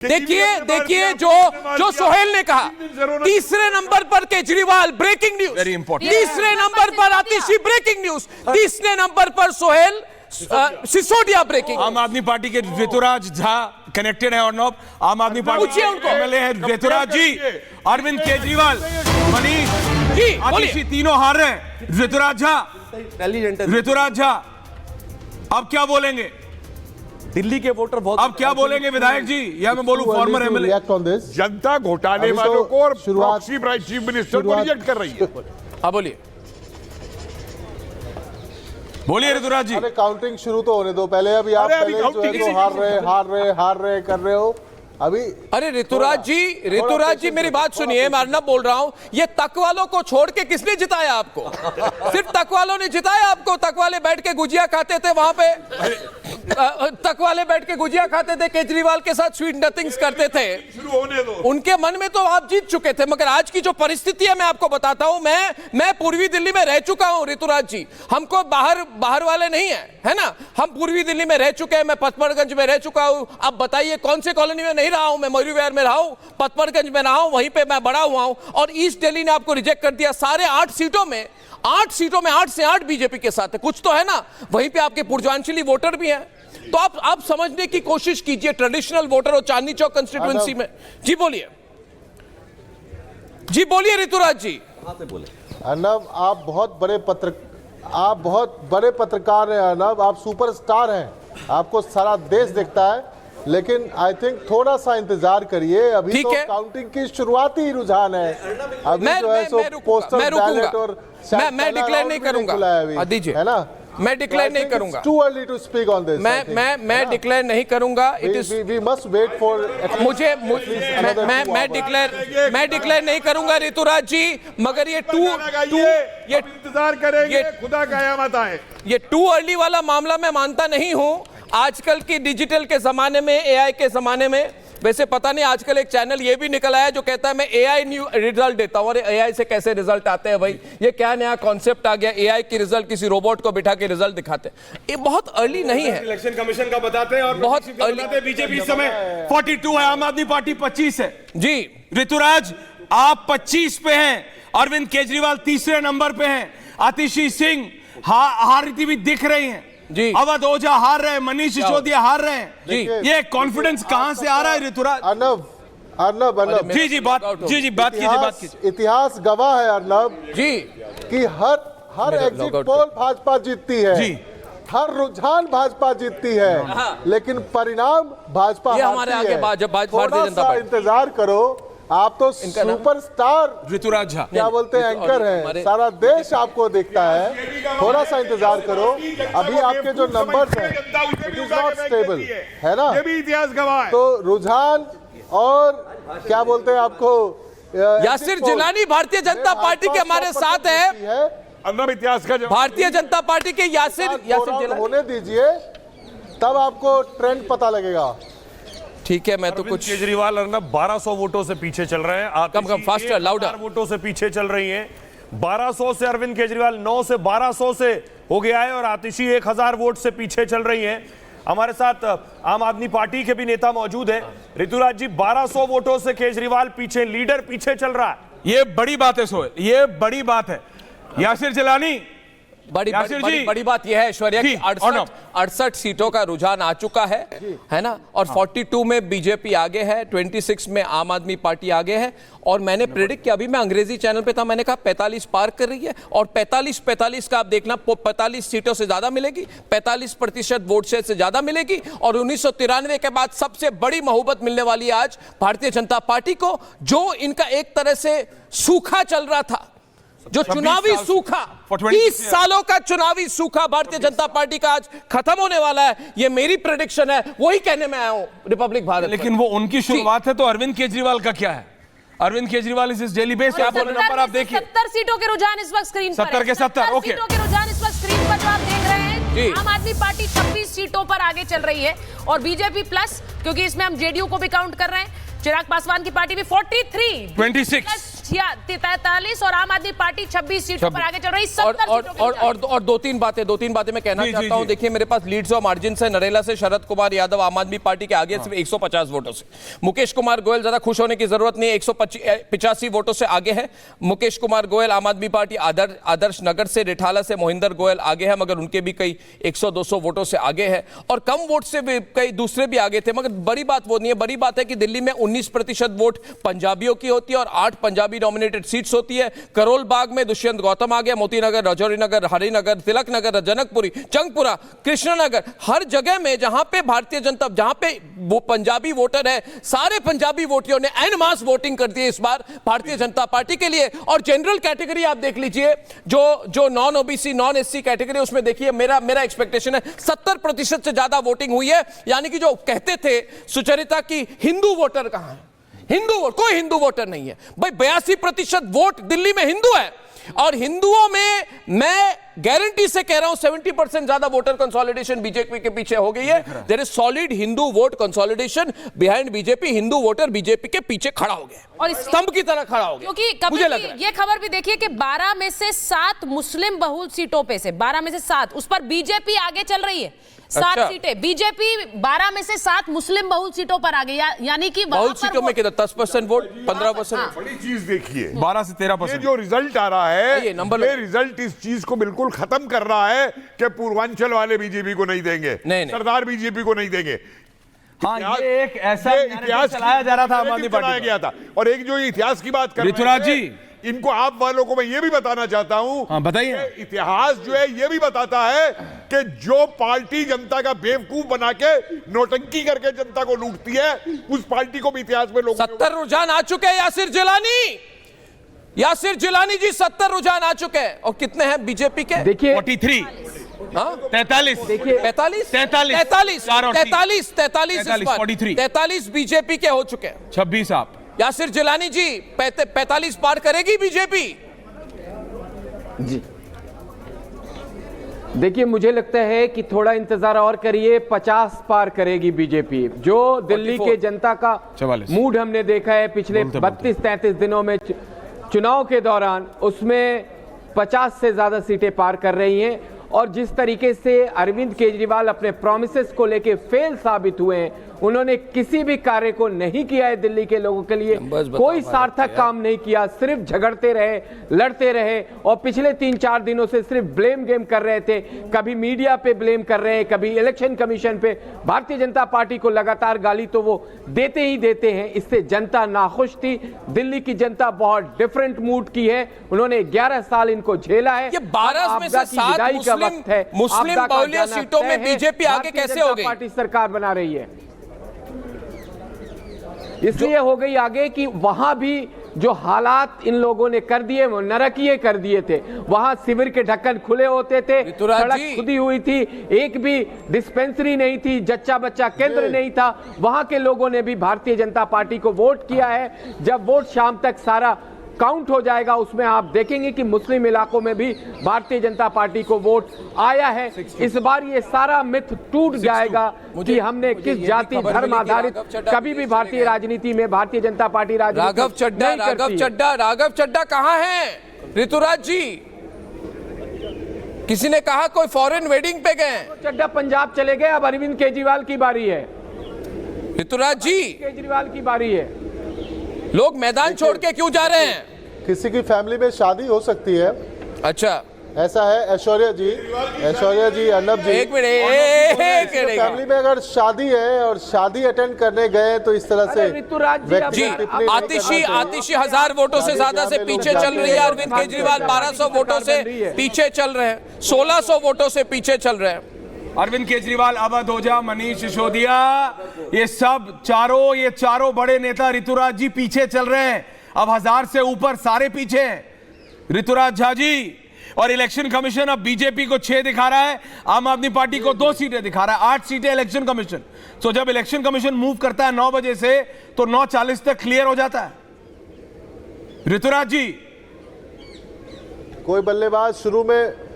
देखिए जो सोहेल ने कहा, तीसरे नंबर पर Kejriwal, breaking news, very important. तीसरे नंबर पर आतिशी, ब्रेकिंग न्यूज, तीसरे नंबर पर सोहेल, सिसोदिया, ब्रेकिंग। आम आदमी पार्टी के ऋतुराज झा कनेक्टेड है और नॉट? आम आदमी पार्टी एमएलए है ऋतुराज जी, अरविंद केजरीवाल, मनीष जी, आतिशी, तीनों हार रहे हैं। ऋतुराज झा अब क्या बोलेंगे? दिल्ली के वोटर बहुत अब क्या बोलेंगे विधायक जी, या मैं बोलूं फॉर्मर एमएलए? जनता घोटाले वालों को और प्रॉक्सी ब्राइट चीफ मिनिस्टर को रिजेक्ट कर रही है। हाँ बोलिए ऋतुराज जी। अरे काउंटिंग शुरू तो होने दो पहले। अभी आप पहले जो है तो हार रहे कर रहे हो अभी। अरे ऋतुराज जी मेरी बात सुनिए, मैं अर्नब बोल रहा हूं। ये तक वालों को छोड़ के किसने जिताया आपको? सिर्फ तक वालों ने जिताया आपको। तक वाले बैठ के गुजिया खाते थे वहां पे, तक वाले बैठ के गुजिया खाते थे, केजरीवाल के साथ स्वीट नथिंग्स करते थे। शुरू होने दो। उनके मन में तो आप जीत चुके थे, मगर आज की जो परिस्थिति है मैं आपको बताता हूं। मैं पूर्वी दिल्ली में रह चुका हूं ऋतुराज जी, हमको बाहर वाले नहीं है ना। हम पूर्वी दिल्ली में रह चुके हैं, मैं पचमढ़गंज में रह चुका हूं। अब बताइए कौन से कॉलोनी में नहीं रहा हूं मैं? मयूरी विहार में रहा हूं, पचमढ़गंज में रहा हूं, वहीं पे मैं बड़ा हुआ हूं। और ईस्ट दिल्ली ने आपको रिजेक्ट कर दिया। सारे 8 सीटों में 8 से 8 बीजेपी के साथ है। कुछ तो है ना, वहीं पे आपके पूर्वांचली वोटर भी हैं। तो आप समझने की कोशिश कीजिए, ट्रेडिशनल वोटर और चांदनी चौक कंस्टिट्यूएंसी में। जी बोलिए ऋतुराज जी। अर्नब आप बहुत बड़े पत्रकार हैं। अर्नब आप सुपरस्टार हैं, आपको सारा देश देखता है। लेकिन आई थिंक थोड़ा सा इंतजार करिए, अभी तो काउंटिंग की शुरुआती रुझान है। अभी जो है सो पोस्टल बैलेट और मैं डिक्लेयर नहीं करूंगा, दीजिए, है ना। मैं डिक्लेयर नहीं करूंगा। Too early to speak on this. मैं डिक्लेयर नहीं करूंगा। We must wait for मैं डिक्लेयर नहीं करूंगा ऋतुराज जी, मगर ये इंतजार करेंगे, खुदा कयामत आए। ये टू अर्ली वाला मामला मैं मानता नहीं हूं। आजकल की डिजिटल के जमाने में, एआई के जमाने में, वैसे पता नहीं आजकल एक चैनल ये भी निकल आया जो कहता है मैं एआई न्यू रिजल्ट देता हूं। अरे एआई से कैसे रिजल्ट आते हैं भाई? ये क्या नया कॉन्सेप्ट आ गया? एआई की रिजल्ट किसी रोबोट को बिठा के रिजल्ट दिखाते हैं। ये बहुत अर्ली नहीं है। इलेक्शन कमीशन का बताते हैं और बहुत अर्ली। बीजेपी इस समय 42 है, आम आदमी पार्टी 25 है। जी ऋतुराज आप 25 पे हैं, अरविंद केजरीवाल तीसरे नंबर पे हैं, आतिशी सिंह हारती भी दिख रही हैं जी, अवध ओझा हार रहे हैं, मनीष सिसोदिया हार रहे हैं जी। ये कॉन्फिडेंस कहां से आ रहा है ऋतुराज? अर्नब जी बात कीजिए। इतिहास गवाह है अर्नब जी कि हर एग्जिट पोल भाजपा जीतती है जी, हर रुझान भाजपा जीतती है, लेकिन परिणाम भाजपा हमारे आगे भारतीय जनता पार्टी। इंतजार करो, आप तो सुपरस्टार ऋतुराज झा क्या बोलते हैं एंकर हैं, सारा देश आपको देखता है। थोड़ा सा इंतजार करो, अभी आपके जो नंबर्स हैं इट इज नॉट स्टेबल, है ना। ये भी इतिहास गवाह है। तो रुझान और क्या बोलते हैं आपको, यासिर जिलानी भारतीय जनता पार्टी के हमारे साथ है। अर्नब इतिहास का भारतीय जनता पार्टी के यासिर जिलानी होने दीजिए, तब आपको ट्रेंड पता लगेगा। ठीक है, मैं तो कुछ केजरीवाल अर्नब 1200 वोटों से पीछे चल रहे हैं। कम फास्टर, लाउडर वोटों से पीछे चल रही हैं। 1200 से अरविंद केजरीवाल 9 से 1200 से हो गया है और आतिशी 1000 वोट से पीछे चल रही हैं। हमारे साथ आम आदमी पार्टी के भी नेता मौजूद हैं। ऋतुराज जी 1200 वोटों से केजरीवाल पीछे, लीडर पीछे चल रहा है। ये बड़ी बात है सोहेल, ये बड़ी बात है। यासिर जिलानी बड़ी बात यह है ऐश्वर्या की 68 सीटों का रुझान आ चुका है ना। और 42 में बीजेपी आगे है, 26 में आम आदमी पार्टी आगे है। और मैंने प्रेडिक्ट किया, अभी मैं अंग्रेजी चैनल पे था, मैंने कहा 45 पार कर रही है। और 45 का आप देखना, 45 सीटों से ज्यादा मिलेगी, 45% वोट शेयर से ज्यादा मिलेगी। और 1993 के बाद सबसे बड़ी मोहब्बत मिलने वाली है आज भारतीय जनता पार्टी को, जो इनका एक तरह से सूखा चल रहा था, जो चुनावी सूखा, 30 सालों का चुनावी सूखा भारतीय जनता पार्टी का आज खत्म होने वाला है। ये मेरी प्रेडिक्शन है, वही कहने में आया हूं रिपब्लिक भारत। लेकिन वो उनकी शुरुआत है, तो अरविंद केजरीवाल का क्या है? अरविंद केजरीवाल इस डेली बेस पे आप नंबर आप देखिए 70 सीटों के रुझान इस वक्त स्क्रीन पर 70 के 70 ओके सीटों के रुझान इस वक्त स्क्रीन पर जो आप देख रहे हैं। आम आदमी पार्टी 26 सीटों पर आगे चल रही है और बीजेपी प्लस, क्योंकि इसमें हम जेडीयू को भी काउंट कर रहे हैं, चिराग पासवान की पार्टी भी 26 43 और आम आदमी पार्टी 26 सीटों पर आगे चल रही। 70 और दो तीन बातें मैं कहना चाहता हूं। देखिए, मेरे पास लीड्स और मार्जिन है। नरेला से शरद कुमार यादव आम आदमी पार्टी के आगे सिर्फ 150 वोटों से। मुकेश कुमार गोयल, ज्यादा खुश होने की जरूरत नहीं है, 185 वोटों से आगे है मुकेश कुमार गोयल। आम आदमी पार्टी आदर्श नगर से रिठाला से मोहिंदर गोयल आगे है, मगर उनके भी कई 100-200 वोटों से आगे है, और कम वोट से भी कई दूसरे भी आगे थे। मगर बड़ी बात वो नहीं है। बड़ी बात है कि दिल्ली में 19% वोट पंजाबियों की होती है और 8 पंजाबी डोमिनेटेड सीट्स होती है। करोल बाग में दुष्यंत गौतम आ गया, मोती नगर, राजौरी नगर, हरिनगर, तिलक नगर, जनकपुरी, चंगपुरा, कृष्णनगर, हर जगह में जहां पे भारतीय जनता, जहां पे वो पंजाबी वोटर है, सारे पंजाबी वोटियों ने एन मास वोटिंग कर दी इस बार भारतीय जनता पार्टी के लिए। और जनरल कैटेगरी आप देख लीजिए, जो non OBC non SC category, उसमें देखिए मेरा एक्सपेक्टेशन है 70% से ज्यादा वोटिंग हुई है। यानी कि जो कहते थे सुचरिता की हिंदू वोटर कहां है, कोई हिंदू वोटर नहीं है भाई। 82% वोट दिल्ली में हिंदू है, और हिंदुओं में मैं गारंटी से कह रहा हूं 70% ज्यादा वोटर कंसोलिडेशन बीजेपी के पीछे हो गई है। There is solid Hindu vote consolidation behind BJP. Hindu voter BJP के पीछे खड़ा हो गया और स्तंभ की तरह खड़ा हो गया। क्योंकि मुझे लग रहा है ये खबर भी देखिए कि 12 में से 7 मुस्लिम बहुल सीटों पे से 12 में से 7 उस पर बीजेपी आगे चल रही है। 7 सीटें बीजेपी, 12 में से 7 मुस्लिम बहुल सीटों पर आ गई। यानी कि बहुल सीटों में कितना 10% वोट, 15%। बड़ी चीज देखिए, 12 से 13%। ये जो रिजल्ट आ रहा है, ये नंबर, ये रिजल्ट इस चीज को बिल्कुल खत्म कर रहा है कि पूर्वांचल वाले बीजेपी को नहीं देंगे, सरदार बीजेपी को नहीं देंगे। हाँ, ये एक ऐसा इतिहास चलाया जा रहा था, आम आदमी पार्टी चलाया गया था। और एक जो इतिहास की बात कर ऋतुराज जी, इनको आप वालों को मैं ये भी बताना चाहता हूं, हाँ बताइए। इतिहास जो है ये भी बताता है कि जो पार्टी जनता का बेवकूफ बना के नौटंकी करके जनता को लूटती है, उस पार्टी को भी इतिहास में लोग 70 रुझान आ चुके हैं। यासिर जिलानी जी 70 रुझान आ चुके हैं। और कितने हैं बीजेपी के? देखिए 43, 43, देखिए 43 बीजेपी के हो चुके हैं। 26 आप यासिर जिलानी जी 45 पार करेगी बीजेपी? जी देखिए, मुझे लगता है कि थोड़ा इंतजार और करिए, 50 पार करेगी बीजेपी। जो दिल्ली के जनता का 44 मूड हमने देखा है पिछले 32-33 दिनों में चुनाव के दौरान, उसमें 50 से ज्यादा सीटें पार कर रही हैं। और जिस तरीके से अरविंद केजरीवाल अपने प्रॉमिसेस को लेके फेल साबित हुए हैं, उन्होंने किसी भी कार्य को नहीं किया है दिल्ली के लोगों के लिए, कोई सार्थक काम नहीं किया, सिर्फ झगड़ते रहे, लड़ते रहे, और पिछले 3-4 दिनों से सिर्फ ब्लेम गेम कर रहे थे। कभी मीडिया पे ब्लेम कर रहे हैं, कभी इलेक्शन कमीशन पे। भारतीय जनता पार्टी को लगातार गाली तो वो देते ही देते हैं। इससे जनता नाखुश थी। दिल्ली की जनता बहुत डिफरेंट मूड की है। उन्होंने 11 साल इनको झेला है। ये 12 में से 7 मुस्लिम बहुल्य सीटों में बीजेपी आगे कैसे हो गई? पार्टी सरकार बना रही है, इसलिए हो गई आगे कि वहां भी जो हालात इन लोगों ने कर दिए वो नरकीय कर दिए थे। वहां शिविर के ढक्कन खुले होते थे, सड़क खुदी हुई थी, एक भी डिस्पेंसरी नहीं थी, जच्चा बच्चा केंद्र नहीं था। वहां के लोगों ने भी भारतीय जनता पार्टी को वोट किया है। जब वोट शाम तक सारा काउंट हो जाएगा, उसमें आप देखेंगे कि मुस्लिम इलाकों में भी भारतीय जनता पार्टी को वोट आया है। इस बार ये सारा मिथ टूट जाएगा कि हमने किस जाति धर्म आधारित कभी भी भारतीय राजनीति में भारतीय जनता पार्टी राघव चड्डा कहां है? ऋतुराज जी, किसी ने कहा कोई फॉरेन वेडिंग पे गए? चड्डा पंजाब चले गए, अब अरविंद केजरीवाल की बारी है। ऋतुराज जी, केजरीवाल की बारी है। लोग मैदान छोड़ के क्यों जा रहे हैं? किसी की फैमिली में शादी हो सकती है। अच्छा, ऐसा है। ऐश्वर्या जी, अर्नब जी, एक मिनट, फैमिली में अगर शादी है और शादी अटेंड करने गए तो इस तरह से जी, आतिशी 1000 वोटों से ज्यादा से पीछे चल रही है। अरविंद केजरीवाल 1200 वोटों से पीछे चल रहे हैं, 1600 वोटों से पीछे चल रहे हैं। अरविंद केजरीवाल, अवध ओझा, मनीष सिसोदिया, ये सब चारों बड़े नेता ऋतुराज जी पीछे चल रहे हैं। अब 1000 से ऊपर सारे पीछे हैं। ऋतुराज झा जी, और इलेक्शन कमीशन अब बीजेपी को 6 दिखा रहा है, आम आदमी पार्टी को 2 सीटें दिखा रहा है। 8 सीटें इलेक्शन कमीशन। तो जब इलेक्शन कमीशन मूव करता है 9 बजे से, तो 9:40 तक क्लियर हो जाता है। ऋतुराज जी, कोई बल्लेबाज शुरू में